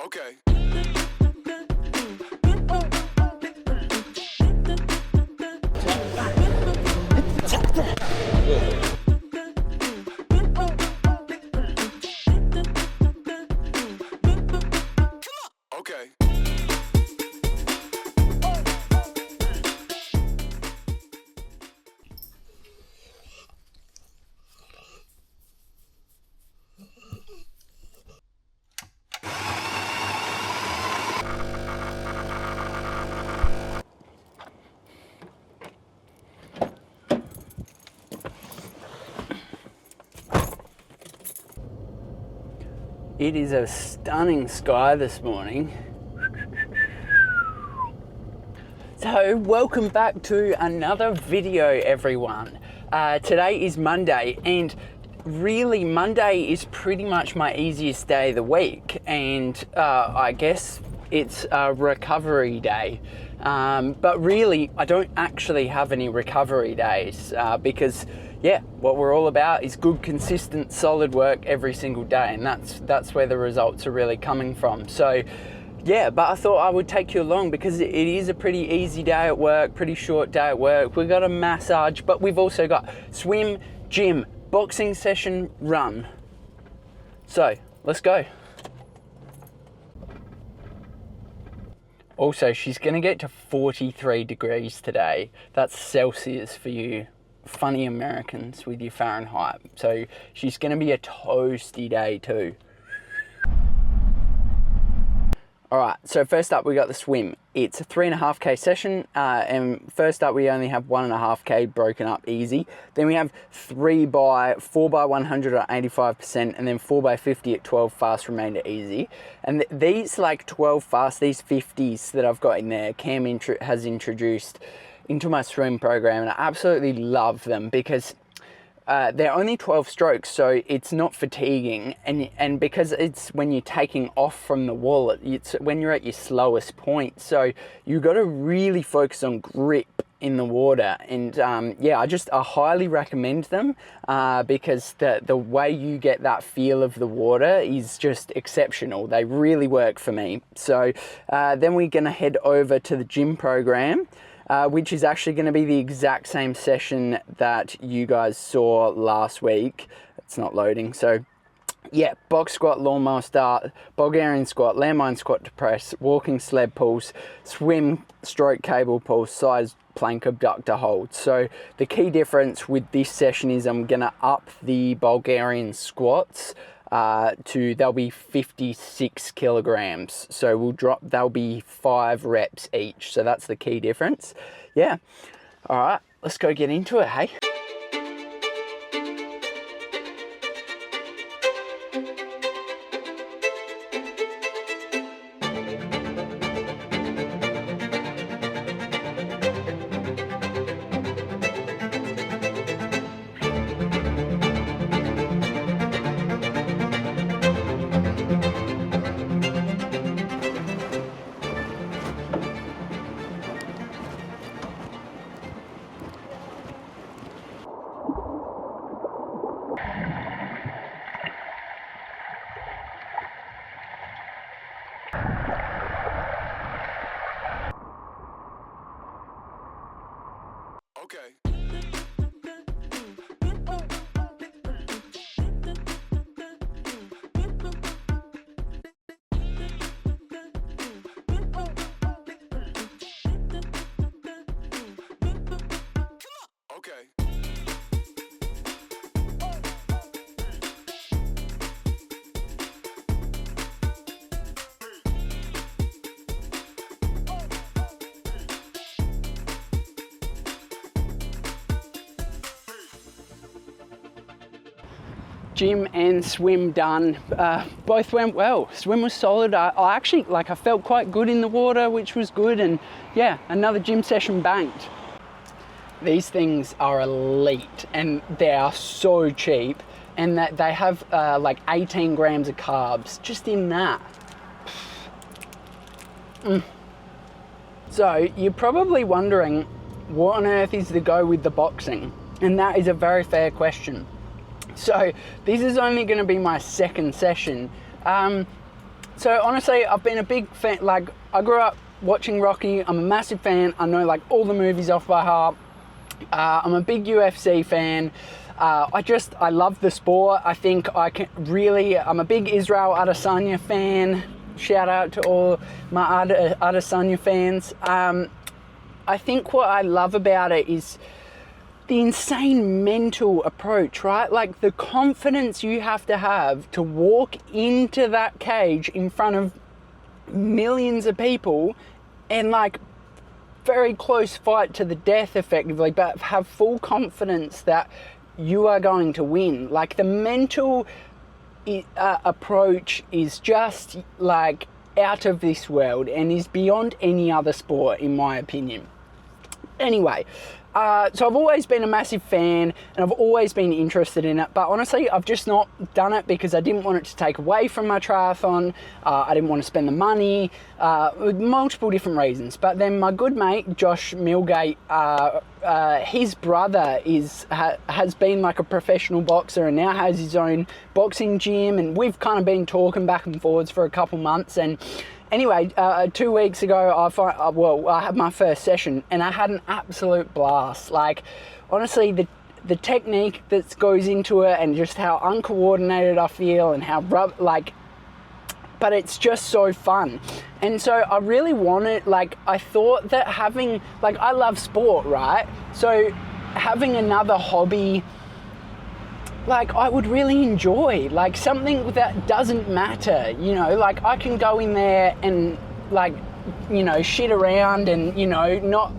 Okay. Okay. It is a stunning sky this morning. So welcome back to another video, everyone. Today is Monday, and really Monday is pretty much my easiest day of the week, and I guess it's a recovery day. But really I don't actually have any recovery days because what we're all about is good, consistent, solid work every single day, and that's where the results are really coming from. So but I thought I would take you along because it is a pretty easy day at work, pretty short day at work. We've got a massage, but we've also got swim, gym, boxing session, run. So let's go. Also, she's gonna get to 43 degrees today. That's Celsius for you funny Americans with your Fahrenheit. So she's gonna be a toasty day too. All right, so first up we got the swim. It's a 3.5K session, and first up we only have 1.5K broken up easy. Then we have 4 by 100 at 85%, and then 4 by 50 at 12 fast remainder easy. And these like 12 fast, these 50s that I've got in there, Cam has introduced into my swim program, and I absolutely love them because they're only 12 strokes, so it's not fatiguing, and because it's when you're taking off from the wall, it's when you're at your slowest point, so you got to really focus on grip in the water. And I highly recommend them because the way you get that feel of the water is just exceptional. They really work for me. So then we're gonna head over to the gym program, which is actually going to be the exact same session that you guys saw last week. It's not loading. So box squat, lawnmower start, Bulgarian squat, landmine squat to press, walking sled pulls, swim, stroke cable pulls, side plank abductor hold. So the key difference with this session is I'm going to up the Bulgarian squats they'll be 56 kilograms. So they'll be 5 reps each. So that's the key difference. All right, let's go get into it, hey? Okay. Okay. Gym and swim done. Both went well. Swim was solid. I actually, I felt quite good in the water, which was good. And another gym session banked. These things are elite, and they are so cheap, and that they have like 18 grams of carbs just in that. So you're probably wondering, what on earth is the go with the boxing? And that is a very fair question. So this is only going to be my second session. So honestly, I've been a big fan. Like, I grew up watching Rocky. I'm a massive fan. I know like all the movies off by heart. I'm a big UFC fan. I love the sport. I think I'm a big Israel Adesanya fan. Shout out to all my Adesanya fans. I think what I love about it is the insane mental approach, right? Like the confidence you have to walk into that cage in front of millions of people and like very close fight to the death effectively, but have full confidence that you are going to win. Like the mental approach is just like out of this world and is beyond any other sport in my opinion. Anyway, so I've always been a massive fan and I've always been interested in it, but honestly I've just not done it because I didn't want it to take away from my triathlon. I didn't want to spend the money, multiple different reasons. But then my good mate Josh Milgate, his brother has been like a professional boxer and now has his own boxing gym, and we've kind of been talking back and forwards for a couple months. And anyway, 2 weeks ago, I had my first session and I had an absolute blast. Like, honestly, the technique that goes into it and just how uncoordinated I feel and how but it's just so fun. And so I really wanted, I thought that I love sport, right? So having another hobby, I would really enjoy, something that doesn't matter, I can go in there and, shit around and, not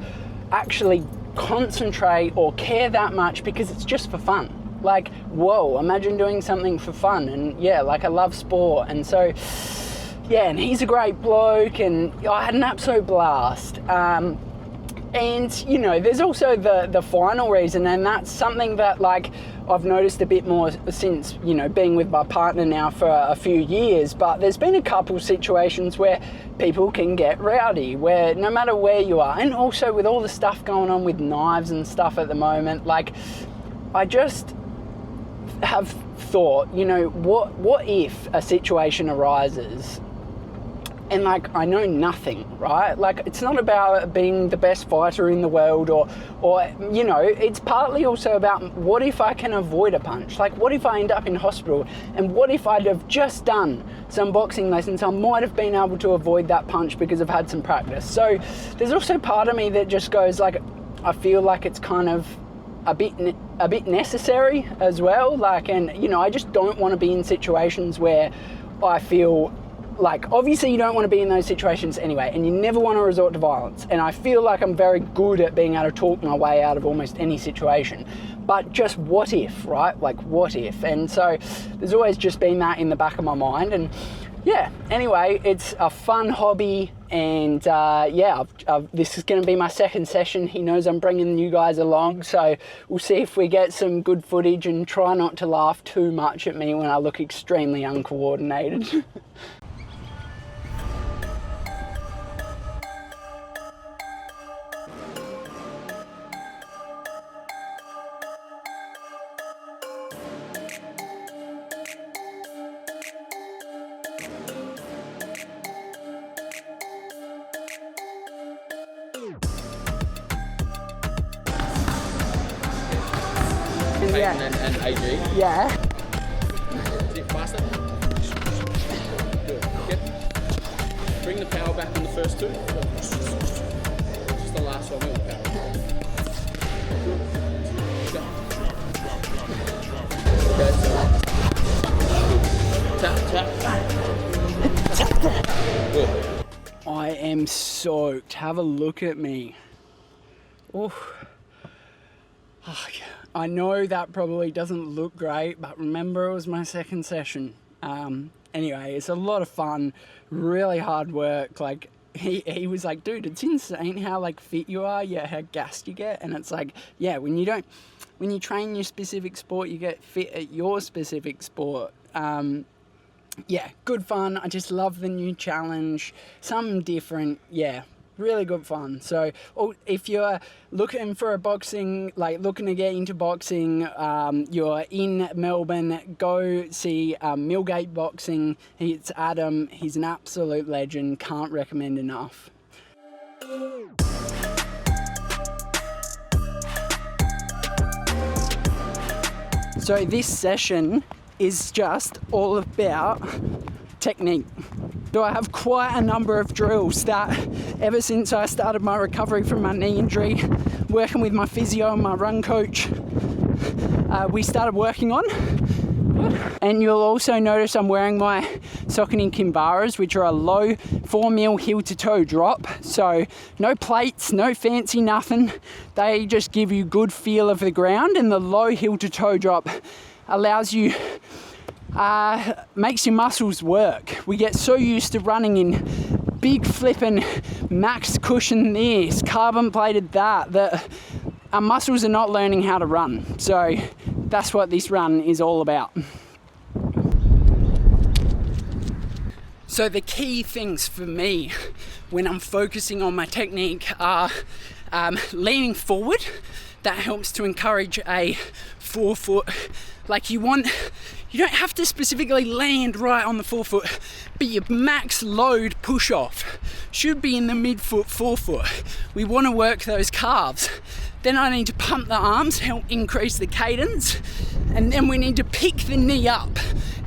actually concentrate or care that much because it's just for fun. Whoa, imagine doing something for fun. And yeah, I love sport. And so, yeah, and he's a great bloke and I had an absolute blast. And, there's also the final reason, and that's something that, I've noticed a bit more since, being with my partner now for a few years, but there's been a couple situations where people can get rowdy, where no matter where you are, and also with all the stuff going on with knives and stuff at the moment, I just have thought, what if a situation arises and I know nothing, right? It's not about being the best fighter in the world or it's partly also about what if I can avoid a punch? What if I end up in hospital? And what if I'd have just done some boxing lessons? I might have been able to avoid that punch because I've had some practice. So there's also part of me that just goes I feel like it's kind of a bit necessary as well. I just don't want to be in situations where I feel obviously you don't want to be in those situations anyway, and you never want to resort to violence. And I feel like I'm very good at being able to talk my way out of almost any situation. But just what if, right? What if? And so there's always just been that in the back of my mind. And yeah, anyway, it's a fun hobby. And this is going to be my second session. He knows I'm bringing you guys along. So we'll see if we get some good footage and try not to laugh too much at me when I look extremely uncoordinated. And AG. Yeah. Is it faster? Good. Yep. Bring the power back on the first two. Just the last one with the power. Good. Tap. Good. I am soaked. Have a look at me. Oh, yeah. I know that probably doesn't look great, but remember it was my second session. Anyway, it's a lot of fun, really hard work. He was like, dude, it's insane how fit you are, how gassed you get. And it's when you train your specific sport, you get fit at your specific sport. Yeah, good fun. I just love the new challenge, something different. Yeah, really good fun. So if you're looking for a boxing, like looking to get into boxing, you're in Melbourne, go see Millgate Boxing. It's Adam. He's an absolute legend. Can't recommend enough. So this session is just all about technique. So I have quite a number of drills that ever since I started my recovery from my knee injury, working with my physio and my run coach, we started working on. And you'll also notice I'm wearing my Saucony Kimbaras, which are a low 4mm heel to toe drop. So no plates, no fancy nothing. They just give you good feel of the ground, and the low heel to toe drop allows you, makes your muscles work. We get so used to running in big flipping max cushion this, carbon plated that our muscles are not learning how to run. So that's what this run is all about. So the key things for me when I'm focusing on my technique are leaning forward. That helps to encourage a forefoot. Like you don't have to specifically land right on the forefoot, but your max load push off should be in the midfoot, forefoot. We want to work those calves. Then I need to pump the arms, help increase the cadence, and then we need to pick the knee up,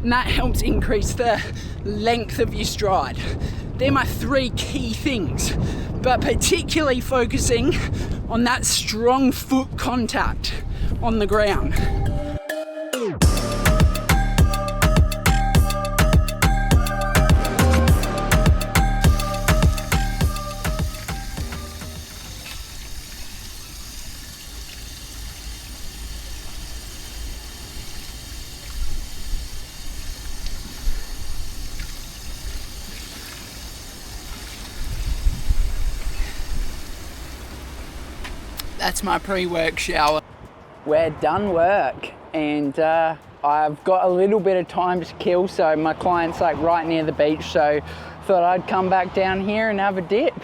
and that helps increase the length of your stride. They're my three key things, but particularly focusing on that strong foot contact on the ground. That's my pre-work shower. We're done work, and I've got a little bit of time to kill, so my client's like right near the beach, so thought I'd come back down here and have a dip.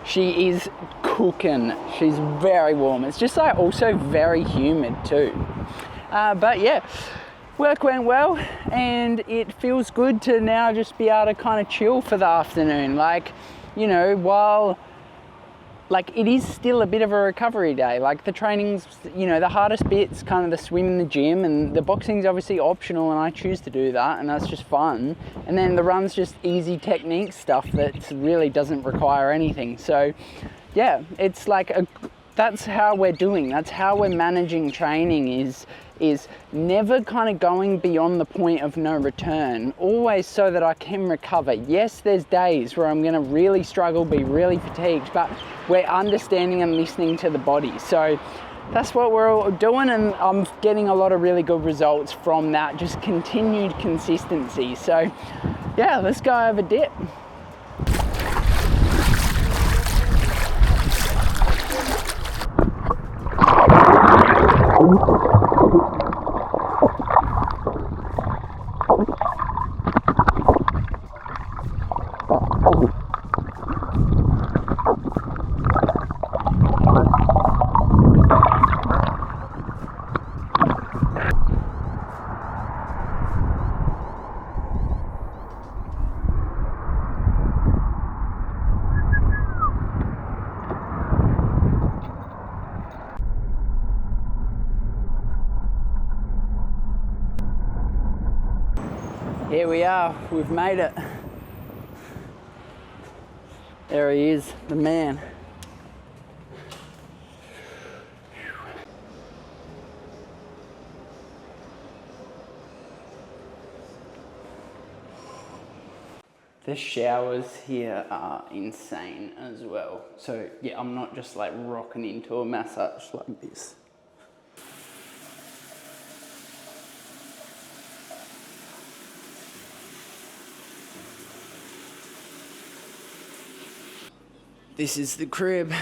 She is cooking. She's very warm. It's just like also very humid too. But yeah, work went well, and it feels good to now just be able to kind of chill for the afternoon. Like, you know, while like it is still a bit of a recovery day. Like the training's, you know, the hardest bit's kind of the swim in the gym, and the boxing's obviously optional and I choose to do that, and that's just fun. And then the run's just easy technique stuff that really doesn't require anything. So yeah, it's like that's how we're doing. That's how we're managing training, is never kind of going beyond the point of no return, always so that I can recover. Yes, there's days where I'm gonna really struggle, be really fatigued, but we're understanding and listening to the body. So that's what we're all doing, and I'm getting a lot of really good results from that, just continued consistency. So yeah, let's go have a dip. Here we are, we've made it. There he is, the man. The showers here are insane as well. So yeah, I'm not just like rocking into a massage like this. This is the crib.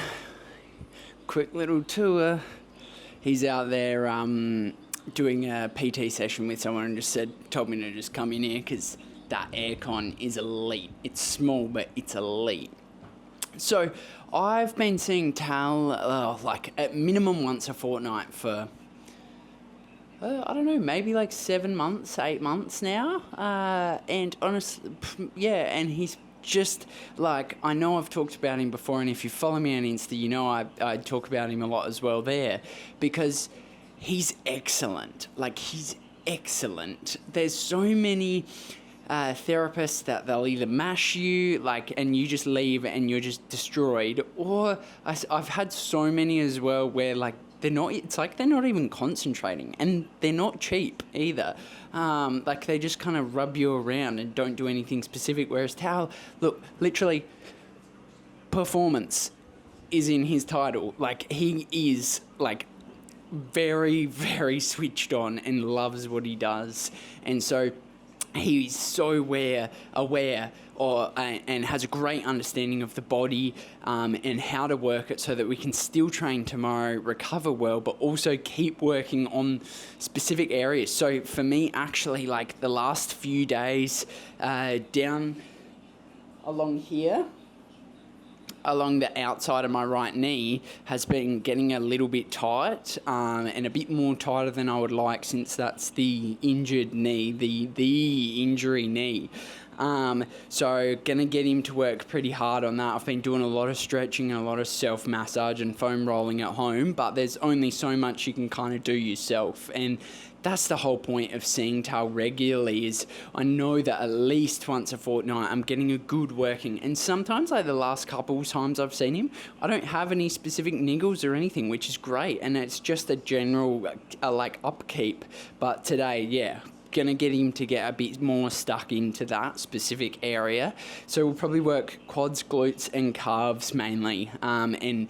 Quick little tour. He's out there doing a PT session with someone and just told me to just come in here because that aircon is elite. It's small, but it's elite. So I've been seeing Tal like at minimum once a fortnight for, I don't know, maybe like 7 months, 8 months now. And honestly, yeah, and he's just like, I know I've talked about him before, and if you follow me on Insta, you know I talk about him a lot as well there, because he's excellent. Like, he's excellent. There's so many therapists that they'll either mash you, like, and you just leave and you're just destroyed, or I've had so many as well where, like, it's like they're not even concentrating, and they're not cheap either. Like, they just kind of rub you around and don't do anything specific, whereas Tal, look, literally, performance is in his title. Like, he is, like, very, very switched on and loves what he does, and so he's so aware and has a great understanding of the body and how to work it so that we can still train tomorrow, recover well, but also keep working on specific areas. So for me, actually, like the last few days down along here, along the outside of my right knee, has been getting a little bit tight and a bit more tighter than I would like, since that's the injured knee, the injury knee. So gonna get him to work pretty hard on that. I've been doing a lot of stretching and a lot of self-massage and foam rolling at home, but there's only so much you can kind of do yourself, and that's the whole point of seeing Tal regularly. Is I know that at least once a fortnight I'm getting a good working, and sometimes, like the last couple times I've seen him, I don't have any specific niggles or anything, which is great, and it's just a general like upkeep. But today, yeah, gonna get him to get a bit more stuck into that specific area. So we'll probably work quads, glutes and calves mainly, and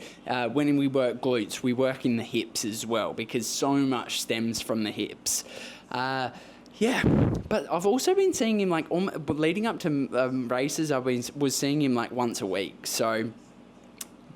when we work glutes, we work in the hips as well, because so much stems from the hips. Yeah, but I've also been seeing him, like, leading up to races, was seeing him like once a week. So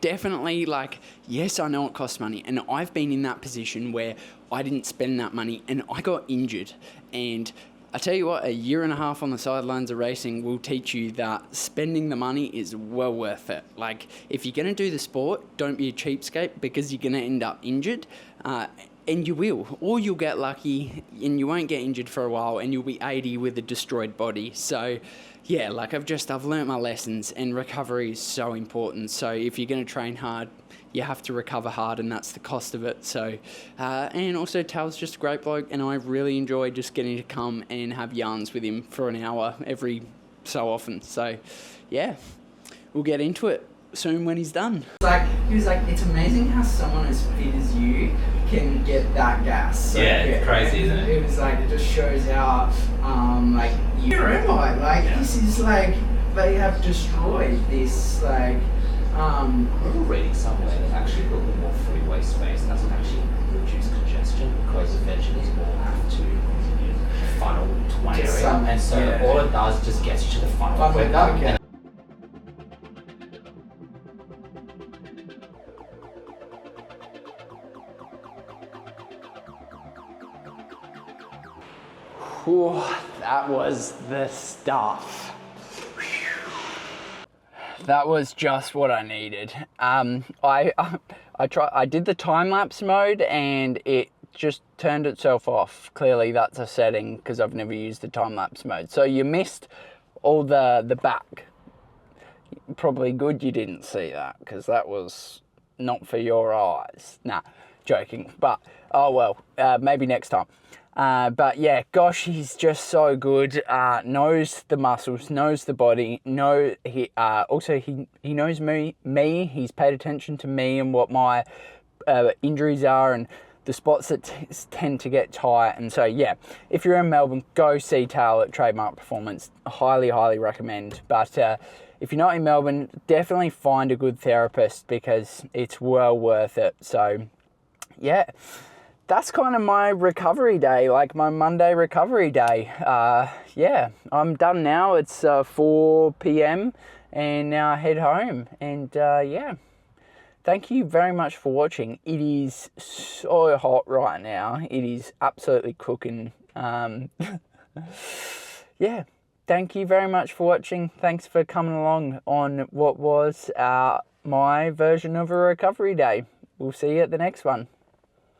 definitely, like, yes, I know it costs money, and I've been in that position where I didn't spend that money and I got injured. And I tell you what, a year and a half on the sidelines of racing will teach you that spending the money is well worth it. Like, if you're going to do the sport, don't be a cheapskate, because you're going to end up injured. And you will, or you'll get lucky and you won't get injured for a while and you'll be 80 with a destroyed body. So yeah, like I've learnt my lessons, and recovery is so important. So if you're going to train hard, you have to recover hard, and that's the cost of it. So, and also Tal's just a great bloke, and I really enjoy just getting to come and have yarns with him for an hour every so often. So yeah, we'll get into it soon when he's done. He was like, it's amazing how someone as fit as you can get that gas. So, yeah, crazy, isn't it? It was like, it just shows how, like, you're right. Like, this is like, they have destroyed this, like, I remember reading somewhere that actually a little bit more free waste space doesn't actually reduce congestion, because eventually you all have to funnel to one area, and so all it does just gets you to the funnel quicker. Whew, that was the stuff. That was just what I needed. I did the time lapse mode and it just turned itself off. Clearly that's a setting, because I've never used the time lapse mode. So you missed all the back. Probably good you didn't see that, because that was not for your eyes. Nah, joking. But oh well, maybe next time. But yeah, gosh, he's just so good. Knows the muscles, knows the body. He knows me. He's paid attention to me and what my injuries are and the spots that tend to get tight. And so yeah, if you're in Melbourne, go see Tal at Trademark Performance. Highly, highly recommend. But if you're not in Melbourne, definitely find a good therapist, because it's well worth it. So yeah. That's kind of my recovery day, like my Monday recovery day. Yeah, I'm done now. It's 4 p.m. and now I head home. And yeah, thank you very much for watching. It is so hot right now. It is absolutely cooking. Yeah, thank you very much for watching. Thanks for coming along on what was my version of a recovery day. We'll see you at the next one.